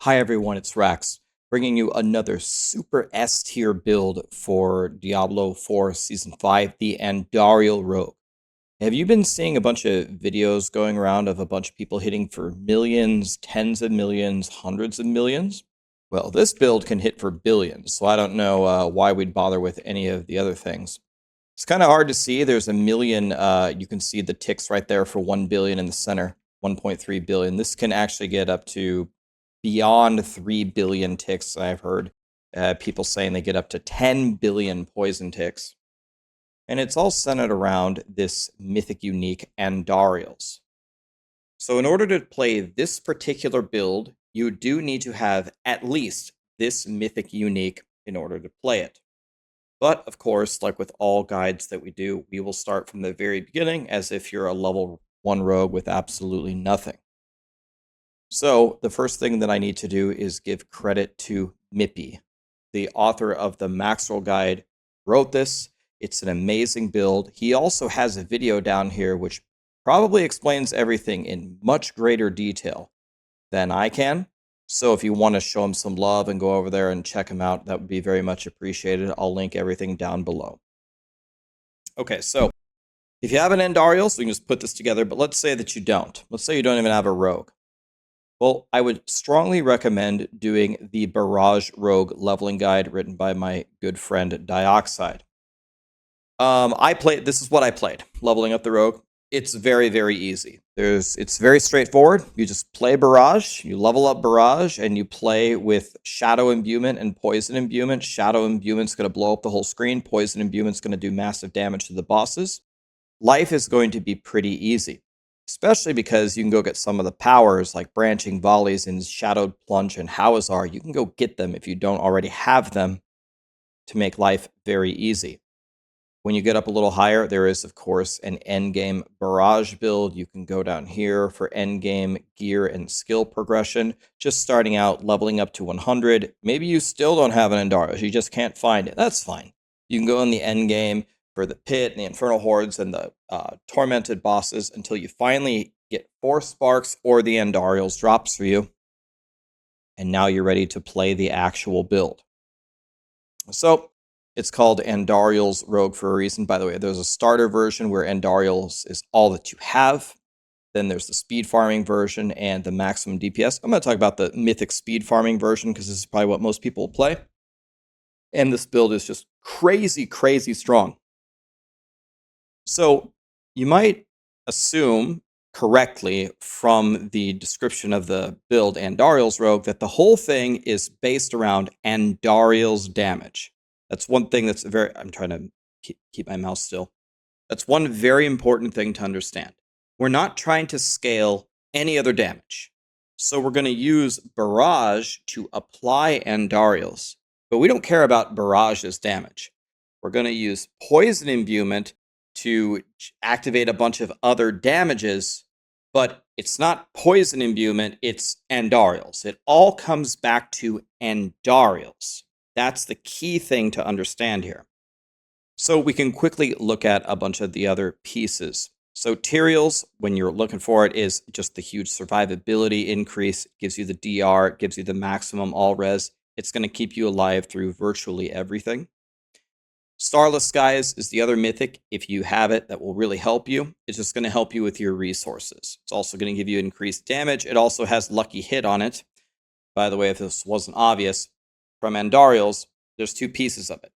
Hi everyone, it's Rax, bringing you another super S tier build for Diablo 4 Season 5, the Andariel Rogue. Have you been seeing a bunch of videos going around of a bunch of people hitting for millions, tens of millions, hundreds of millions? Well, this build can hit for billions, so I don't know why we'd bother with any of the other things. It's kind of hard to see. There's a million, you can see the ticks right there for 1 billion in the center, 1.3 billion. This can actually get up to beyond 3 billion ticks. I've heard people saying they get up to 10 billion poison ticks. And it's all centered around this mythic unique Andariels. So in order to play this particular build, you do need to have at least this mythic unique in order to play it. But of course, like with all guides that we do, we will start from the very beginning as if you're a level 1 rogue with absolutely nothing. So the first thing that I need to do is give credit to Mippy. The author of the Maxroll guide wrote this. It's an amazing build. He also has a video down here which probably explains everything in much greater detail than I can. So if you want to show him some love and go over there and check him out, that would be very much appreciated. I'll link everything down below. Okay, so if you have an Andariel, so you can just put this together, but let's say that you don't. Let's say you don't even have a rogue. Well, I would strongly recommend doing the Barrage Rogue leveling guide written by my good friend Dioxide. This is what I played, leveling up the rogue. It's very, very easy. It's very straightforward. You just play Barrage, you level up Barrage, and you play with Shadow Imbuement and Poison Imbuement. Shadow Imbuement's going to blow up the whole screen. Poison Imbuement's going to do massive damage to the bosses. Life is going to be pretty easy, especially because you can go get some of the powers like Branching Volleys and Shadowed Plunge and Hawazar. You can go get them if you don't already have them to make life very easy. When you get up a little higher, there is, of course, an endgame Barrage build. You can go down here for endgame gear and skill progression. Just starting out, leveling up to 100. Maybe you still don't have an Andariel. You just can't find it. That's fine. You can go in the endgame for the Pit and the Infernal Hordes and the Tormented bosses until you finally get 4 Sparks or the Andariel's drops for you. And now you're ready to play the actual build. So it's called Andariel's Rogue for a reason. By the way, there's a starter version where Andariel's is all that you have. Then there's the speed farming version and the maximum DPS. I'm going to talk about the mythic speed farming version because this is probably what most people will play. And this build is just crazy, crazy strong. So you might assume correctly from the description of the build Andariel's Rogue that the whole thing is based around Andariel's damage. That's one thing that's I'm trying to keep my mouse still. That's one very important thing to understand. We're not trying to scale any other damage. So we're going to use Barrage to apply Andariel's, but we don't care about Barrage's damage. We're going to use Poison Imbuement to activate a bunch of other damages, but it's not Poison Imbuement, it's Andariel's. It all comes back to Andariel's. That's the key thing to understand here. So we can quickly look at a bunch of the other pieces. So Tyrael's, when you're looking for it, is just the huge survivability increase. It gives you the DR, it gives you the maximum all res. It's going to keep you alive through virtually everything. Starless Skies is the other mythic. If you have it, that will really help you. It's just going to help you with your resources. It's also going to give you increased damage. It also has Lucky Hit on it. By the way, if this wasn't obvious, from Andariel's, there's 2 pieces of it.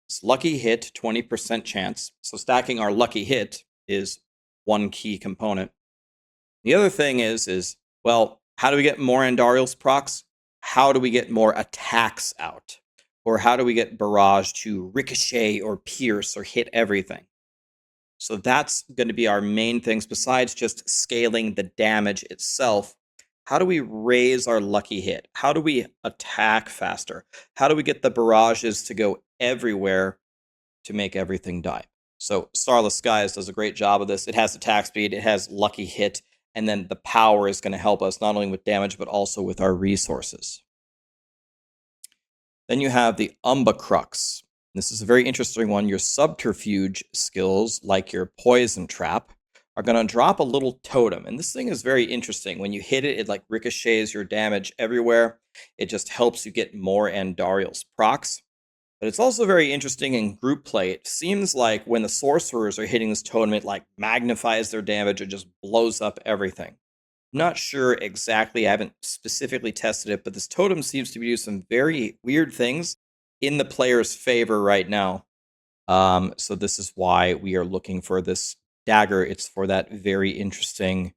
It's Lucky Hit, 20% chance. So stacking our Lucky Hit is one key component. The other thing is, well, how do we get more Andariel's procs? How do we get more attacks out? Or how do we get Barrage to ricochet or pierce or hit everything? So that's going to be our main things besides just scaling the damage itself. How do we raise our Lucky Hit? How do we attack faster? How do we get the barrages to go everywhere to make everything die? So Starless Skies does a great job of this. It has attack speed, it has Lucky Hit, and then the power is going to help us not only with damage, but also with our resources. Then you have the Crux. This is a very interesting one. Your subterfuge skills, like your Poison Trap, are going to drop a little totem. And this thing is very interesting. When you hit it, it like ricochets your damage everywhere. It just helps you get more Andariel's procs. But it's also very interesting in group play. It seems like when the sorcerers are hitting this totem, it like magnifies their damage and just blows up everything. Not sure exactly, I haven't specifically tested it, but this totem seems to be doing some very weird things in the player's favor right now. So this is why we are looking for this dagger. It's for that very interesting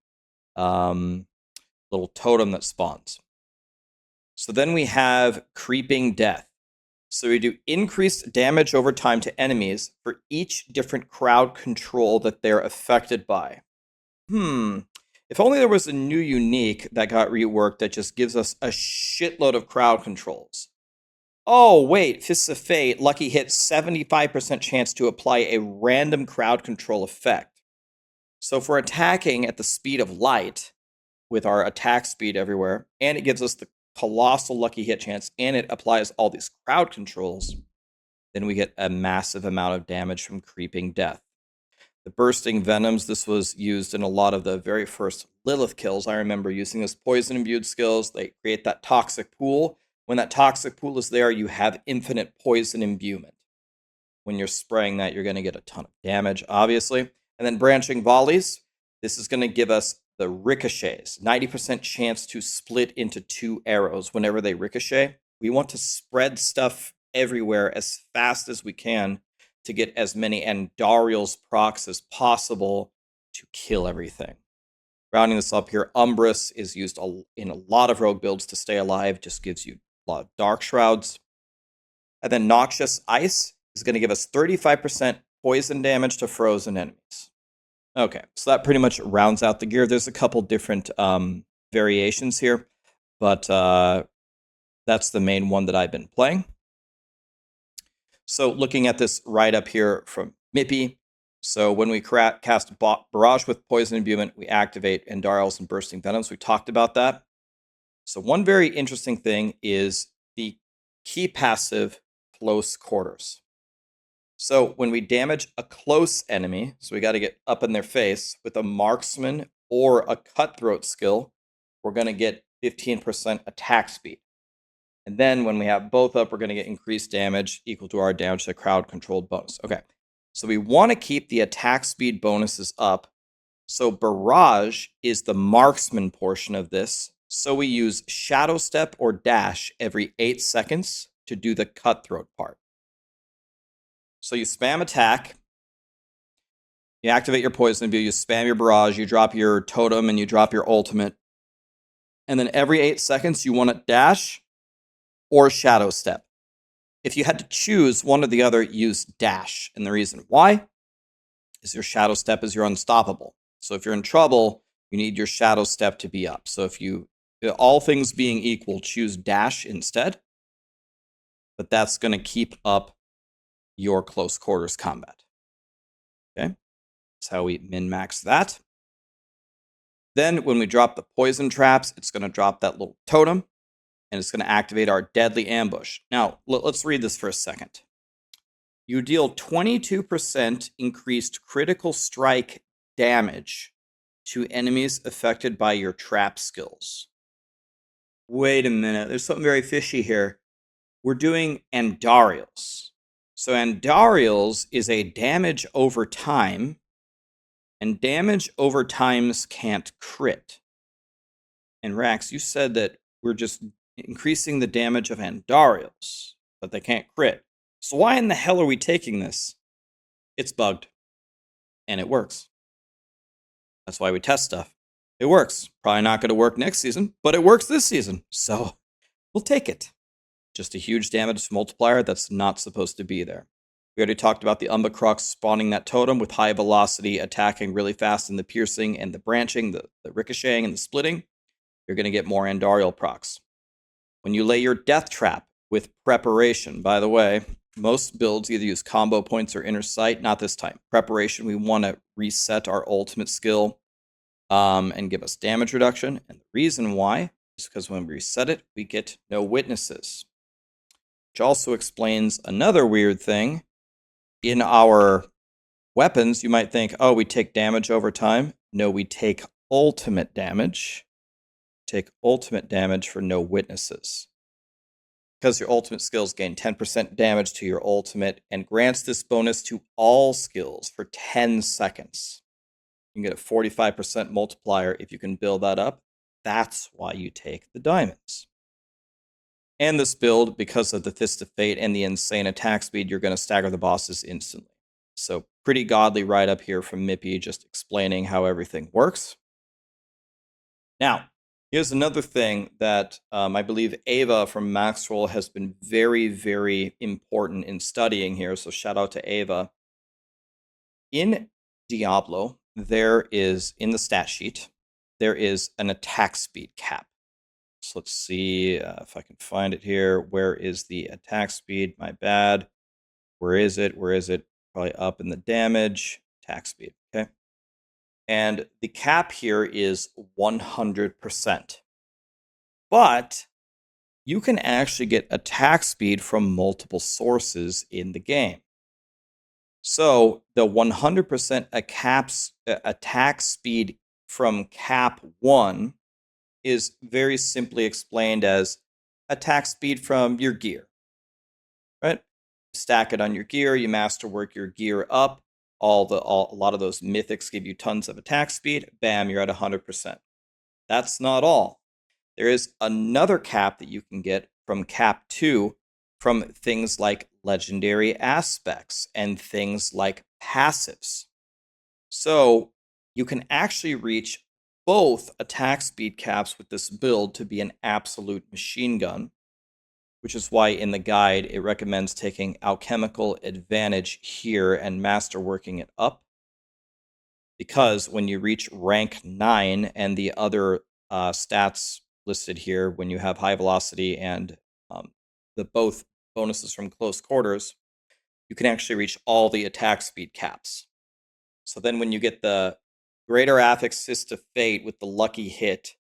little totem that spawns. So then we have Creeping Death. So we do increased damage over time to enemies for each different crowd control that they're affected by. If only there was a new unique that got reworked that just gives us a shitload of crowd controls. Oh, wait, Fists of Fate, Lucky Hit, 75% chance to apply a random crowd control effect. So if we're attacking at the speed of light, with our attack speed everywhere, and it gives us the colossal lucky hit chance, and it applies all these crowd controls, then we get a massive amount of damage from Creeping Death. The Bursting Venoms, this was used in a lot of the very first Lilith kills. I remember using this poison-imbued skills. They create that toxic pool. When that toxic pool is there, you have infinite poison imbuement. When you're spraying that, you're going to get a ton of damage, obviously. And then Branching Volleys, this is going to give us the ricochets, 90% chance to split into 2 arrows whenever they ricochet. We want to spread stuff everywhere as fast as we can to get as many Andariel's procs as possible to kill everything. Rounding this up here, Umbrus is used in a lot of rogue builds to stay alive, just gives you a lot of Dark Shrouds. And then Noxious Ice is going to give us 35% poison damage to frozen enemies. Okay, so that pretty much rounds out the gear. There's a couple different variations here, but that's the main one that I've been playing. So looking at this right up here from Mippy, so when we cast Barrage with Poison Imbuement, we activate Andariels and Bursting Venoms. We talked about that. So one very interesting thing is the key passive Close Quarters. So when we damage a close enemy, so we got to get up in their face with a Marksman or a Cutthroat skill, we're going to get 15% attack speed. And then when we have both up, we're going to get increased damage equal to our damage to crowd controlled bonus. Okay, so we want to keep the attack speed bonuses up. So Barrage is the Marksman portion of this. So we use Shadow Step or Dash every 8 seconds to do the Cutthroat part. So you spam attack, you activate your poison view, you spam your barrage, you drop your totem, and you drop your ultimate. And then every 8 seconds, you want to dash or shadow step. If you had to choose one or the other, use dash. And the reason why is your shadow step is your unstoppable. So if you're in trouble, you need your shadow step to be up. So if you, all things being equal, choose dash instead. But that's going to keep up your close quarters combat. Okay, that's how we min-max that. Then when we drop the poison traps, it's going to drop that little totem, and it's going to activate our deadly ambush. Now, let's read this for a second. You deal 22% increased critical strike damage to enemies affected by your trap skills. Wait a minute, there's something very fishy here. We're doing Andariels. So Andariels is a damage over time, and damage over times can't crit. And Rax, you said that we're just increasing the damage of Andariels, but they can't crit. So why in the hell are we taking this? It's bugged, and it works. That's why we test stuff. It works. Probably not going to work next season, but it works this season, so we'll take it. Just a huge damage multiplier that's not supposed to be there. We already talked about the Umbacrux spawning that totem with high velocity, attacking really fast in the piercing and the branching, the ricocheting and the splitting. You're going to get more Andariel procs. When you lay your death trap with preparation, by the way, most builds either use combo points or inner sight. Not this time. Preparation, we want to reset our ultimate skill and give us damage reduction. And the reason why is because when we reset it, we get no witnesses. Which also explains another weird thing in our weapons, you might think, oh, we take damage over time. No, we take ultimate damage. Take ultimate damage for no witnesses. Because your ultimate skills gain 10% damage to your ultimate and grants this bonus to all skills for 10 seconds. You can get a 45% multiplier if you can build that up. That's why you take the diamonds. And this build, because of the Fist of Fate and the insane attack speed, you're going to stagger the bosses instantly. So pretty godly right up here from Mippy, just explaining how everything works. Now, here's another thing that I believe Ava from Maxroll has been very, very important in studying here. So shout out to Ava. In Diablo, there is, in the stat sheet, there is an attack speed cap. So let's see if I can find it here. Where is the attack speed? My bad. Where is it? Where is it? Probably up in the damage. Attack speed, okay? And the cap here is 100%. But you can actually get attack speed from multiple sources in the game. So the 100% attack speed from cap 1 is very simply explained as attack speed from your gear, right? Stack it on your gear, you masterwork your gear up. A lot of those mythics give you tons of attack speed. Bam, you're at 100%. That's not all. There is another cap that you can get from cap 2 from things like legendary aspects and things like passives. So you can actually reach both attack speed caps with this build to be an absolute machine gun, which is why in the guide it recommends taking alchemical advantage here and masterworking it up. Because when you reach rank 9 and the other stats listed here, when you have high velocity and the both bonuses from close quarters, you can actually reach all the attack speed caps. So then when you get the greater affix Fist of Fate with the lucky hit,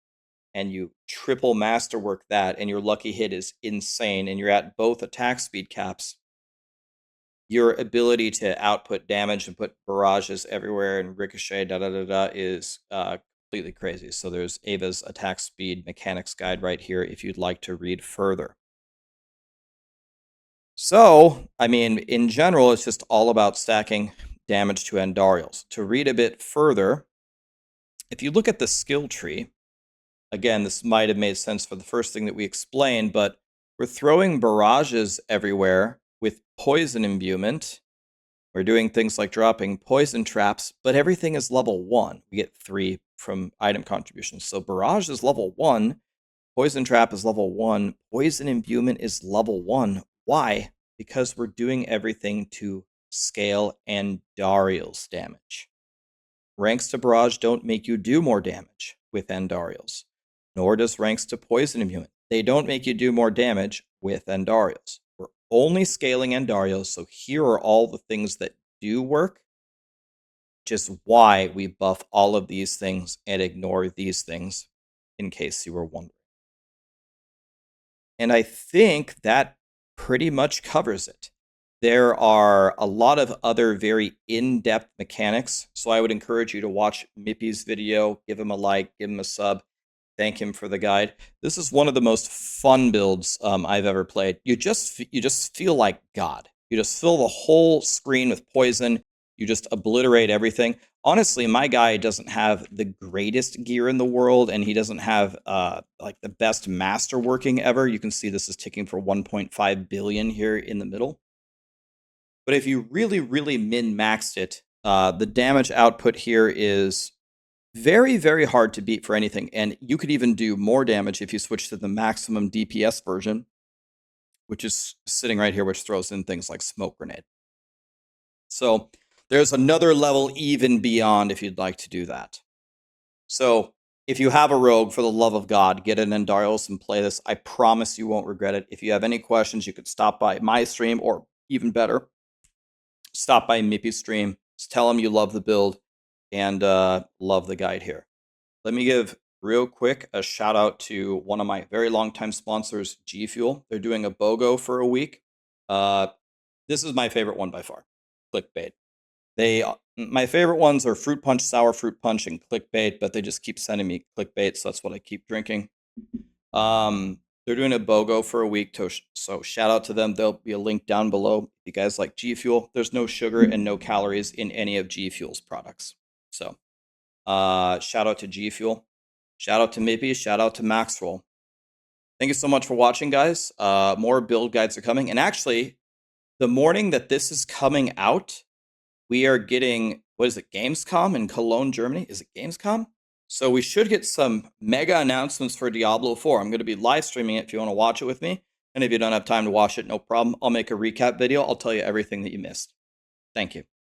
and you triple masterwork that, and your lucky hit is insane, and you're at both attack speed caps, your ability to output damage and put barrages everywhere and ricochet is completely crazy. So there's Ava's attack speed mechanics guide right here if you'd like to read further. So, I mean, in general, it's just all about stacking damage to Andariels. To read a bit further, if you look at the skill tree, again, this might have made sense for the first thing that we explained, but we're throwing barrages everywhere with poison imbuement. We're doing things like dropping poison traps, but everything is level 1. We get 3 from item contributions. So barrage is level 1, poison trap is level 1, poison imbuement is level 1. Why? Because we're doing everything to scale Andariel's damage. Ranks to barrage don't make you do more damage with Andariels, nor does ranks to poison imbuement. They don't make you do more damage with Andariels. We're only scaling Andariels, so here are all the things that do work, which is why we buff all of these things and ignore these things, in case you were wondering. And I think that pretty much covers it. There are a lot of other very in-depth mechanics, so I would encourage you to watch Mippy's video, give him a like, give him a sub, thank him for the guide. This is one of the most fun builds I've ever played. You just feel like God. You just fill the whole screen with poison. You just obliterate everything. Honestly, my guy doesn't have the greatest gear in the world, and he doesn't have like the best masterworking ever. You can see this is ticking for 1.5 billion here in the middle. But if you really, really min-maxed it, the damage output here is very, very hard to beat for anything. And you could even do more damage if you switch to the maximum DPS version, which is sitting right here, which throws in things like smoke grenade. So there's another level even beyond if you'd like to do that. So if you have a rogue, for the love of God, get an Andariels and play this. I promise you won't regret it. If you have any questions, you could stop by my stream, or even better, stop by Mippy's stream. Just tell him you love the build and love the guide here. Let me give real quick a shout out to one of my very long time sponsors, GFUEL. They're doing a BOGO for a week. This is my favorite one by far. Clickbait. My favorite ones are Fruit Punch, Sour Fruit Punch, and Clickbait, but they just keep sending me Clickbait, so that's what I keep drinking. They're doing a BOGO for a week, so shout out to them. There'll be a link down below. If you guys like GFUEL, there's no sugar and no calories in any of GFUEL's products. So, shout out to GFUEL. Shout out to Mippy. Shout out to Maxroll. Thank you so much for watching, guys. More build guides are coming. And actually, the morning that this is coming out, we are getting, what is it, Gamescom in Cologne, Germany? Is it Gamescom? So we should get some mega announcements for Diablo 4. I'm going to be live streaming it if you want to watch it with me. And if you don't have time to watch it, no problem. I'll make a recap video. I'll tell you everything that you missed. Thank you.